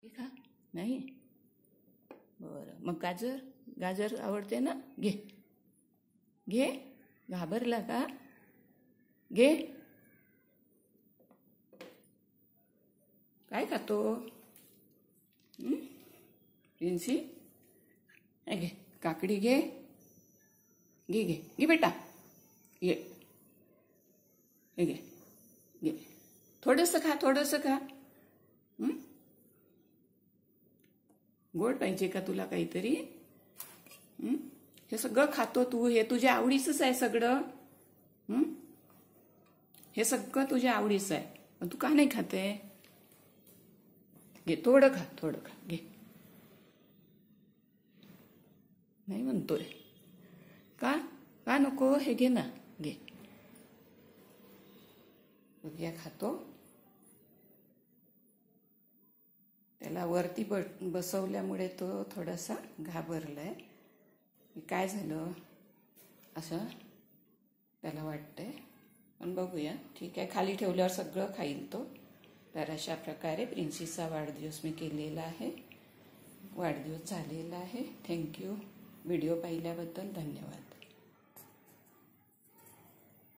हे खा. नाही बरं, मग गाजर गाजर आवडते ना, घे घे. घाबरला का? घे. काय खातो प्रिन्सी? घे काकडी, घे घे घे घे बेटा, घे हे घे घे. थोडंसं खा, थोडंसं खा. गोड पाहिजे का तुला काहीतरी? हे सगळं खातो तू, हे तुझ्या आवडीचंच आहे सगळं. हे सगळं तुझ्या आवडीचं आहे, पण तू का नाही खाते? घे थोडं खा, थोडं खा, घे. नाही म्हणतोय का? का नको? हे घे ना, घे. बघूया खातो. त्याला वरती बसवल्यामुळे तो थोडासा घाबरलाय. काय झालं असं त्याला वाटतंय, पण बघूया. ठीक आहे, खाली ठेवल्यावर सगळं खाईल तो. तर अशा प्रकारे प्रिन्सीचा वाढदिवस मी केलेला आहे. वाढदिवस झालेला आहे. थँक्यू. व्हिडिओ पाहिल्याबद्दल धन्यवाद.